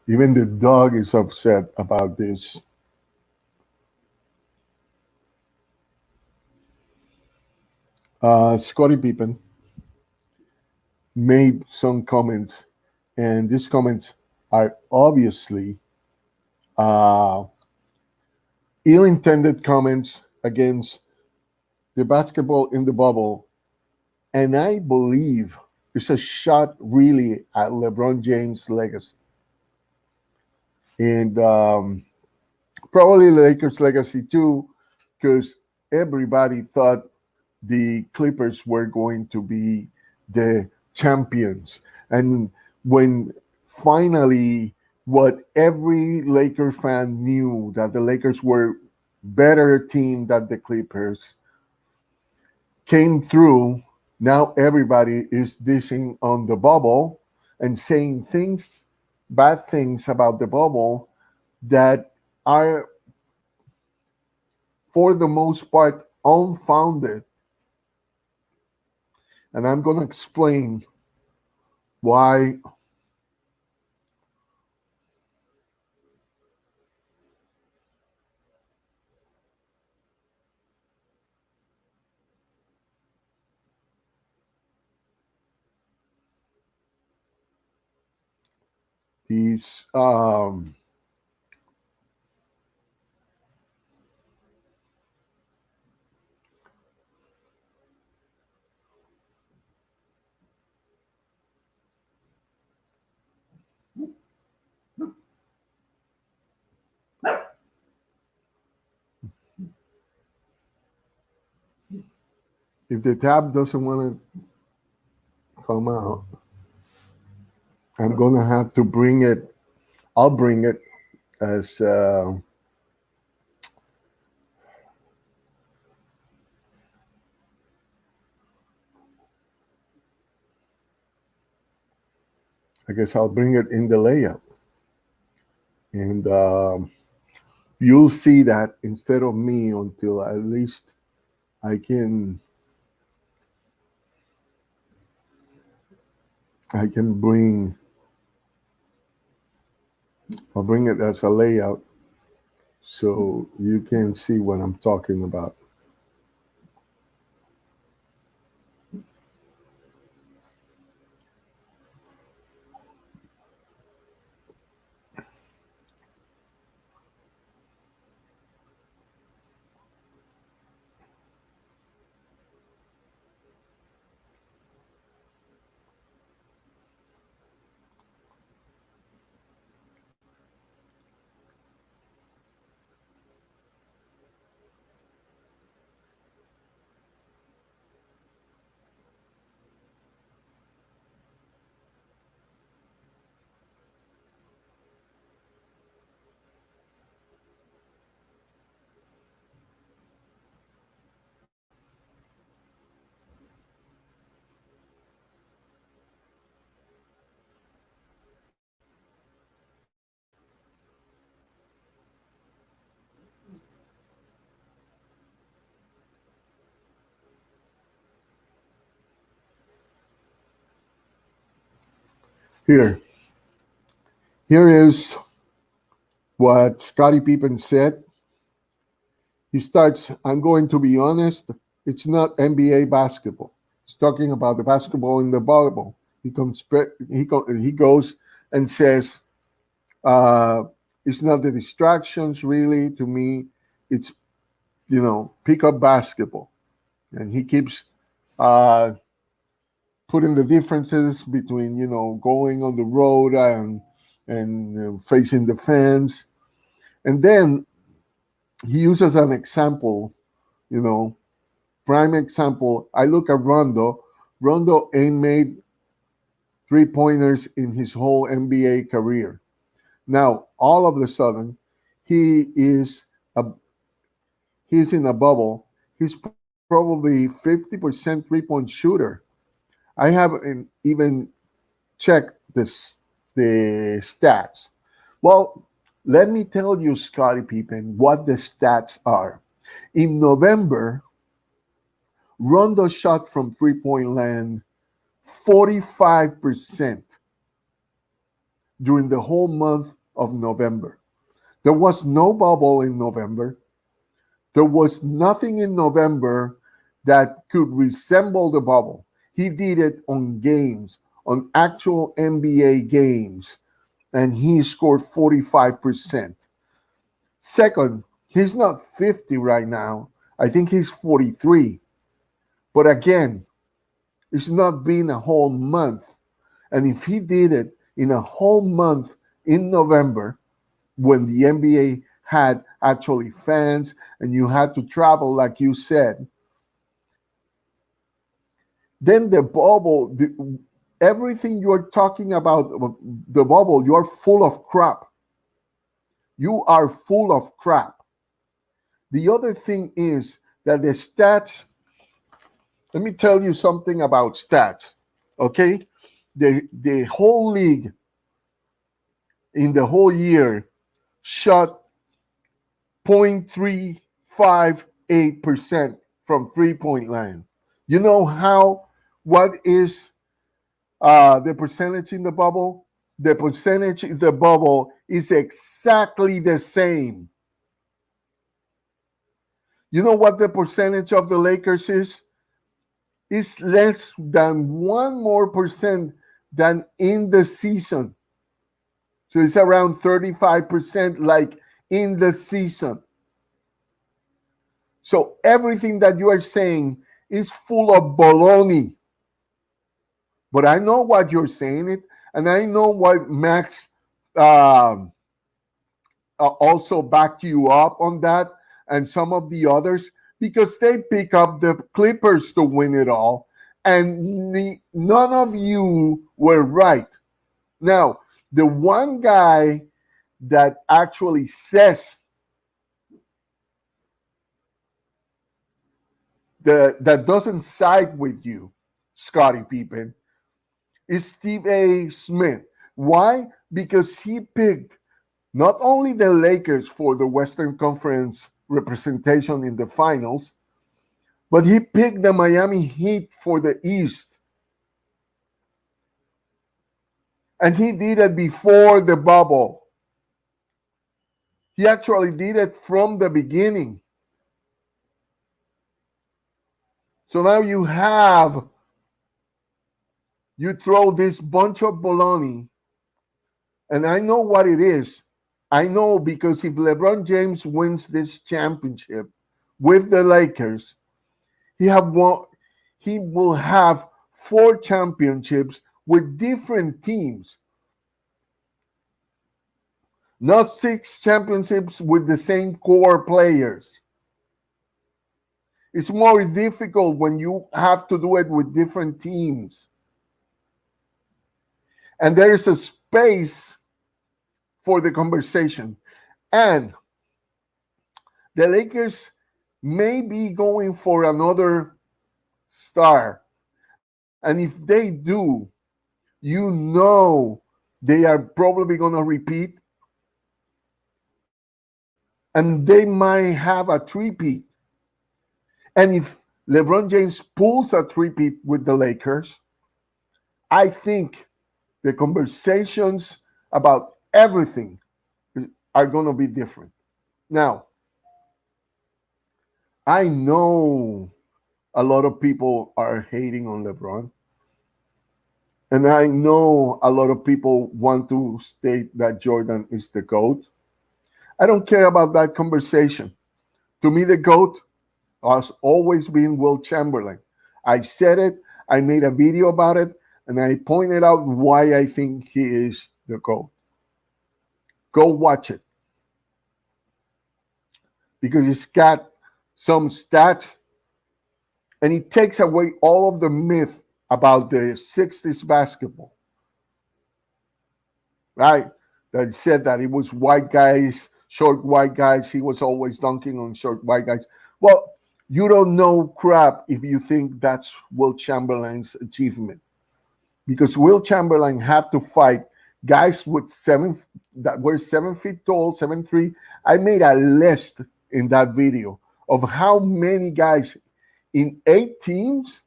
Even the dog is upset about this. Scottie Pippen made some comments, and these comments are obviously uh, ill-intended comments against the basketball in the bubble, and I believe it's a shot really at LeBron James' legacy, and probably Lakers' legacy too, because everybody thought the Clippers were going to be the champions. And when finally, what every Laker fan knew that the Lakers were better team than the Clippers came through, now everybody is dishing on the bubble and saying things, bad things about the bubble that are, for the most part, unfounded. And I'm going to explain why these if the tab doesn't want to come out, I'm going to have to bring it. I'll bring it as I guess I'll bring it in the layout, and you'll see that instead of me until at least I can I can bring I'll bring it as a layout so you can see what I'm talking about. Here, here is what Scottie Pippen said. He starts, I'm going to be honest, it's not NBA basketball. He's talking about the basketball in the bubble. He goes and says, it's not the distractions really. To me, it's, pick up basketball. And he keeps uh, putting the differences between, going on the road and facing the fans. And then he uses an example, you know, prime example. I look at Rondo. Rondo ain't made 3-pointers in his whole NBA career. Now, all of a sudden, he is a he's in a bubble. He's probably 50% 3-point shooter. I haven't even checked the stats. Well, let me tell you, Scottie Pippen, what the stats are. In November, Rondo shot from 3-point land 45%. during the whole month of November. There was no bubble in November. There was nothing in November that could resemble the bubble. He did it on games, on actual NBA games, and he scored 45%. Second, he's not 50 right now. I think he's 43. But again, it's not been a whole month. And if he did it in a whole month in November, when the NBA had actually fans and you had to travel, like you said, then the bubble, everything you're talking about, the bubble, you're full of crap. You are full of crap. The other thing is that the stats, let me tell you something about stats, okay? The whole league in the whole year shot 0.358% from three-point line. You know what is the percentage in the bubble? The percentage in the bubble is exactly the same. You know what the percentage of the Lakers is? It's less than 1% than in the season. So it's around 35% like in the season. So everything that you are saying is full of baloney. But I know what you're saying it, and I know what Max also backed you up on that, and some of the others, because they pick up the Clippers to win it all, and none of you were right. Now, the one guy that actually says that doesn't side with you, Scottie Pippen, is Steve A. Smith. Why? Because he picked not only the Lakers for the Western Conference representation in the finals, but he picked the Miami Heat for the East. And he did it before the bubble. He actually did it from the beginning. So now you throw this bunch of baloney, and I know what it is. I know because if LeBron James wins this championship with the Lakers, he will have 4 championships with different teams. Not 6 championships with the same core players. It's more difficult when you have to do it with different teams. And there is a space for the conversation. And the Lakers may be going for another star. And if they do, you know they are probably going to repeat. And they might have a three-peat. And if LeBron James pulls a three-peat with the Lakers, I think the conversations about everything are going to be different. Now, I know a lot of people are hating on LeBron. And I know a lot of people want to state that Jordan is the GOAT. I don't care about that conversation. To me, the GOAT has always been Will Chamberlain. I said it, I made a video about it, and I pointed out why I think he is the GOAT. Go watch it. Because it's got some stats, and it takes away all of the myth about the 60s basketball. Right? That said that it was white guys, short white guys. He was always dunking on short white guys. Well, you don't know crap if you think that's Will Chamberlain's achievement. Because Will Chamberlain had to fight guys that were 7 feet tall, 7'3". I made a list in that video of how many guys in 8 teams,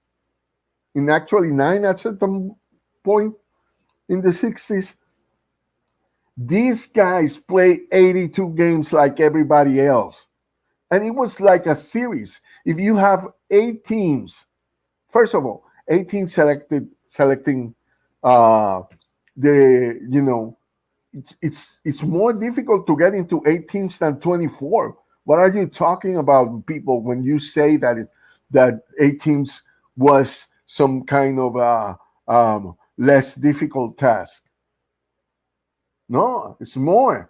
in actually 9 at certain point in the 60s, These guys play 82 games like everybody else. And it was like a series. If you have 8 teams, first of all, 18 selecting uh, the, it's more difficult to get into 8 teams than 24. What are you talking about, people, when you say that 8 teams was some kind of less difficult task? No, it's more.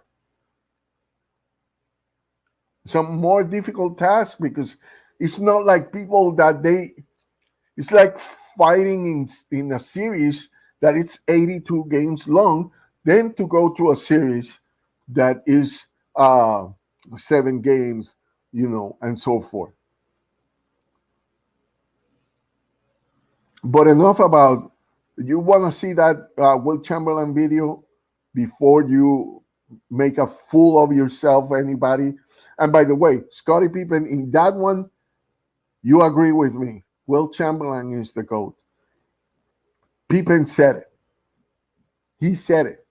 Some more difficult task, because it's not like people that it's like fighting in a series that it's 82 games long, then to go to a series that is 7 games, and so forth. But enough about, you want to see that Will Chamberlain video before you make a fool of yourself, anybody. And by the way, Scottie Pippen, in that one, you agree with me. Will Chamberlain is the GOAT. Pippen said it. He said it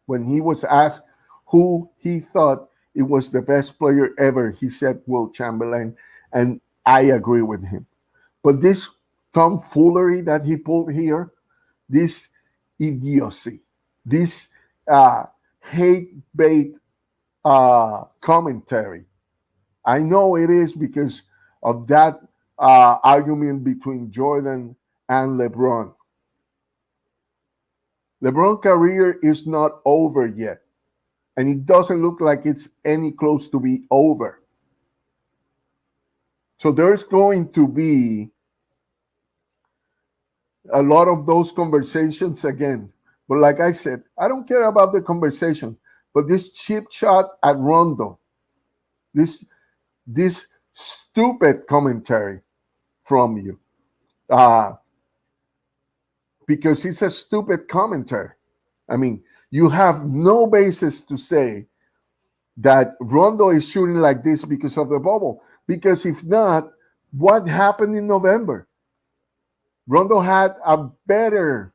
when he was asked who he thought it was the best player ever. He said Will Chamberlain, and I agree with him. But this tomfoolery that he pulled here, this idiocy, this hate bait commentary, I know it is because of that argument between Jordan and LeBron. LeBron's career is not over yet, and it doesn't look like it's any close to be over. So there's going to be a lot of those conversations again. But like I said, I don't care about the conversation, but this cheap shot at Rondo, this stupid commentary from you, because it's a stupid commentary. I mean, you have no basis to say that Rondo is shooting like this because of the bubble. Because if not, what happened in November? Rondo had a better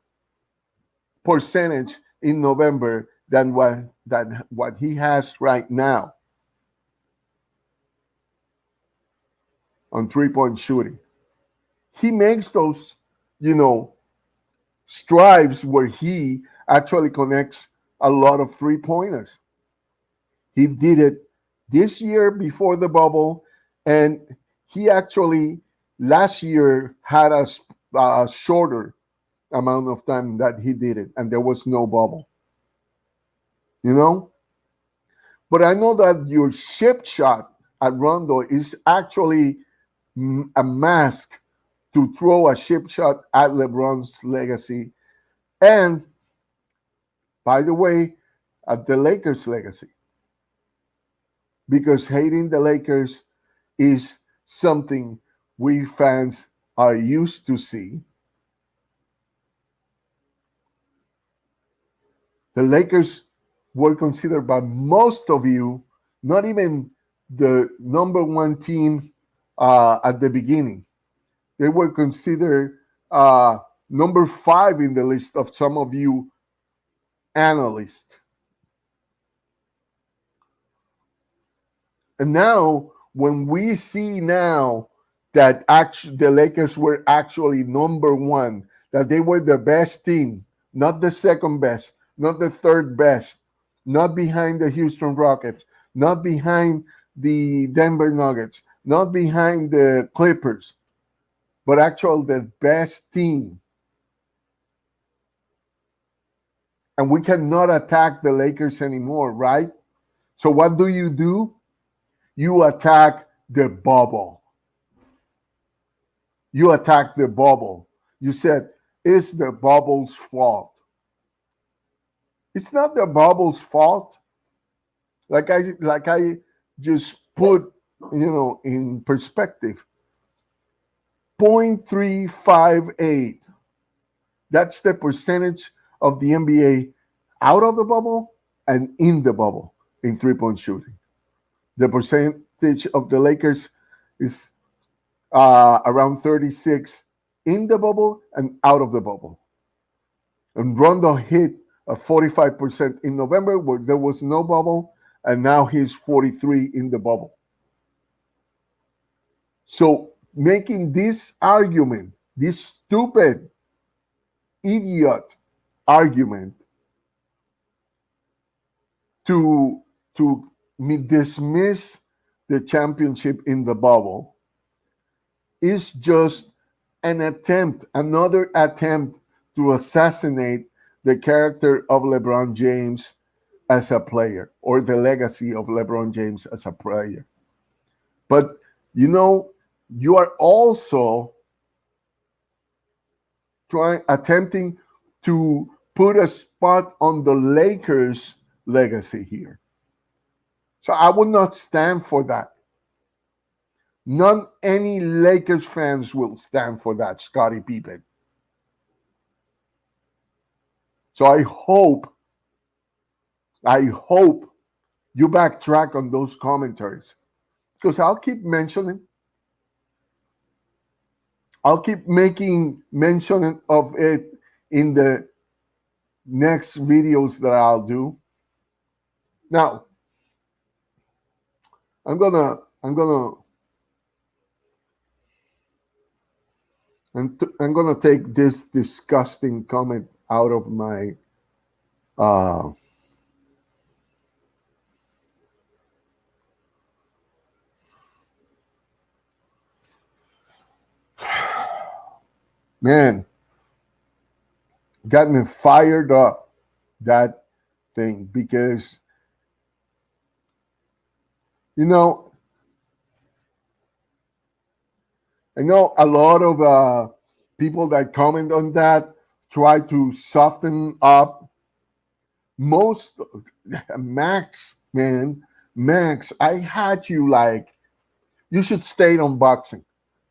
percentage in November than what he has right now on three-point shooting. He makes those, strives where he actually connects a lot of three-pointers. He did it this year before the bubble, and he actually last year had a shorter amount of time that he did it, and there was no bubble. But I know that your ship shot at Rondo is actually a mask to throw a ship shot at LeBron's legacy, and by the way, at the Lakers' legacy. Because hating the Lakers is something we fans are used to see. The Lakers were considered by most of you not even the number one team at the beginning. They were considered number 5 in the list of some of you analysts. And now, when we see now that the Lakers were actually number 1, that they were the best team, not the second best, not the third best, not behind the Houston Rockets, not behind the Denver Nuggets, not behind the Clippers, but actually the best team. And we cannot attack the Lakers anymore, right? So what do? You attack the bubble. You attack the bubble. You said, it's the bubble's fault. It's not the bubble's fault. Like I just put, in perspective. 0.358. That's the percentage of the NBA out of the bubble and in the bubble in three-point shooting. The percentage of the Lakers is around 36 in the bubble and out of the bubble. And Rondo hit 45% in November where there was no bubble, and now he's 43 in the bubble. So making this argument, this stupid, idiot argument to dismiss the championship in the bubble is just another attempt to assassinate the character of LeBron James as a player, or the legacy of LeBron James as a player. But you are also attempting to put a spot on the Lakers' legacy here. So I would not stand for that. Any Lakers fans will stand for that, Scottie Pippen. So I hope you backtrack on those commentaries, because I'll keep making mention of it in the next videos that I'll do. Now, I'm gonna take this disgusting comment out of my man, got me fired up, that thing, because I know a lot of people that comment on that try to soften up. Max, I had you like, you should stay on boxing.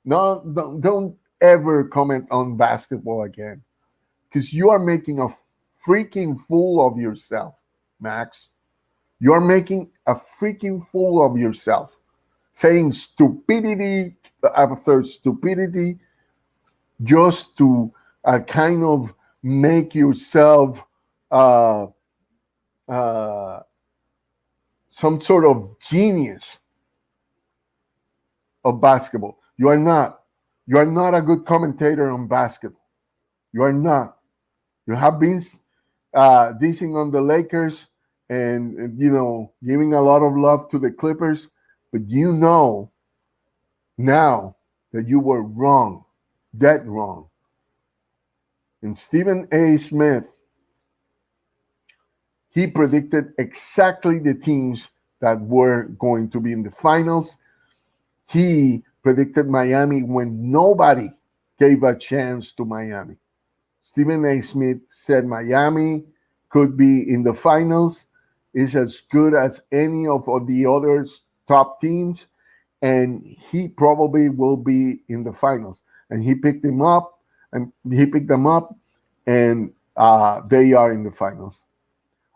No, don't ever comment on basketball again, because you are making a freaking fool of yourself, Max. You're making a freaking fool of yourself, saying stupidity after stupidity just to kind of make yourself some sort of genius of basketball. You are not. You are not a good commentator on basketball. You are not. You have been dissing on the Lakers and giving a lot of love to the Clippers, but now that you were wrong, dead wrong. And Stephen A. Smith, he predicted exactly the teams that were going to be in the finals. He predicted Miami when nobody gave a chance to Miami. Stephen A. Smith said Miami could be in the finals, is as good as any of the other top teams, and he probably will be in the finals. And he picked them up, and they are in the finals.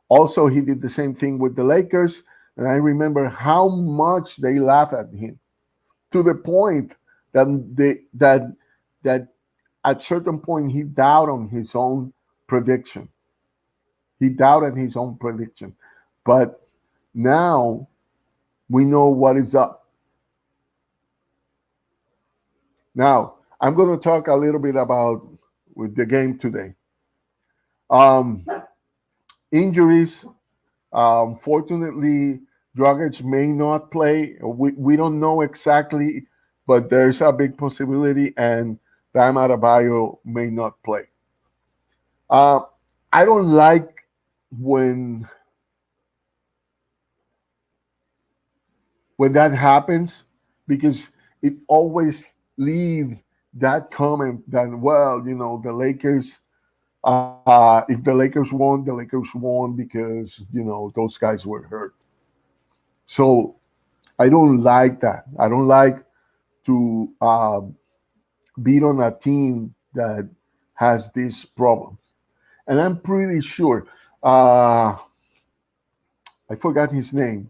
Also, he did the same thing with the Lakers, and I remember how much they laughed at him, to the point that at certain point he doubted his own prediction. But now we know what is up. Now, I'm going to talk a little bit about with the game today. Injuries. Fortunately, Dragic may not play. We don't know exactly, but there's a big possibility, and Bam Adebayo may not play. I don't like when that happens, because it always leaves that comment that, the Lakers, if the Lakers won because, those guys were hurt. So I don't like that. I don't like to beat on a team that has these problems. And I'm pretty sure, I forgot his name.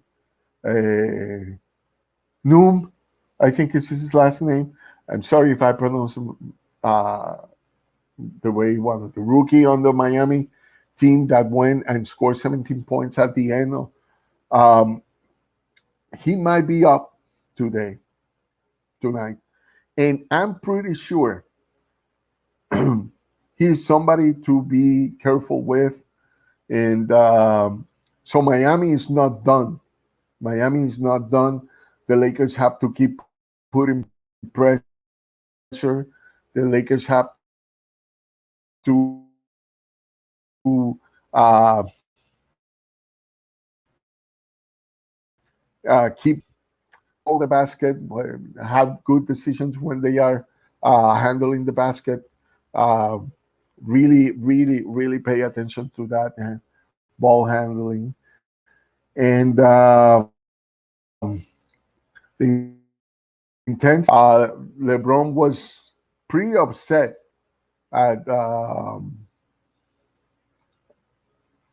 Noom, I think it's his last name. I'm sorry if I pronounce him the way he wanted. The rookie on the Miami team that went and scored 17 points at the end. Um, he might be up tonight, and I'm pretty sure he's somebody to be careful with. And so Miami is not done. Miami is not done. The Lakers have to keep putting pressure. The Lakers have to keep all the basket, have good decisions when they are handling the basket. Uh, really pay attention to that ball handling. And the intense. LeBron was pretty upset at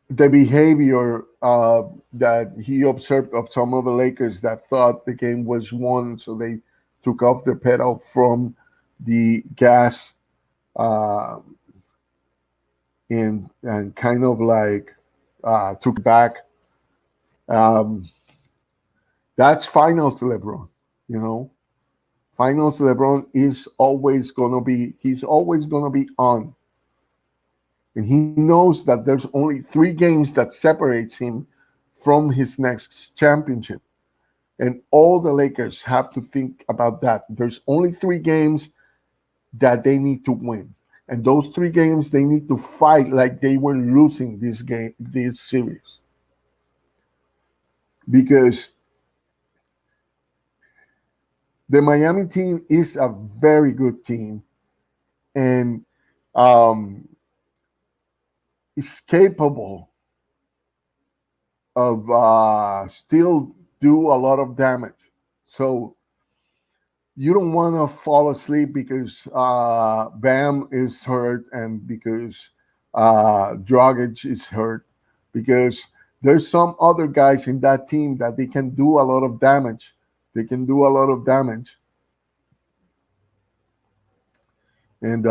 the behavior that he observed of some of the Lakers that thought the game was won, so they took off the pedal from the gas uh, and kind of like took back. Um, that's finals LeBron, you know. Finals LeBron is always gonna be. He's always gonna be on, and he knows that there's only 3 games that separates him from his next championship. And all the Lakers have to think about that. There's only 3 games that they need to win. And those 3 games, they need to fight like they were losing this series. Because the Miami team is a very good team and um, is capable of still do a lot of damage. So you don't want to fall asleep because Bam is hurt and because Dragic is hurt, because there's some other guys in that team that they can do a lot of damage. They can do a lot of damage. And,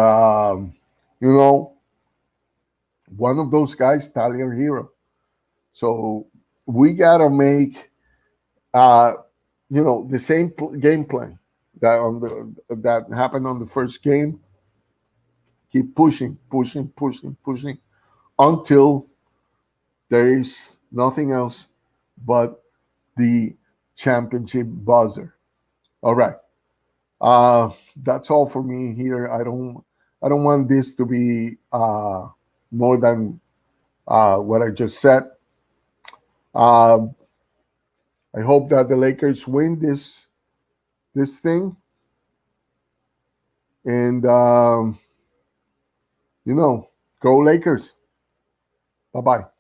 one of those guys, Tyler Hero. So we got to make, the same game plan that happened on the first game. Keep pushing until there is nothing else but the championship buzzer. All right. That's all for me here. I don't want this to be more than what I just said. Uh, I hope that the Lakers win this thing, and go Lakers. Bye bye.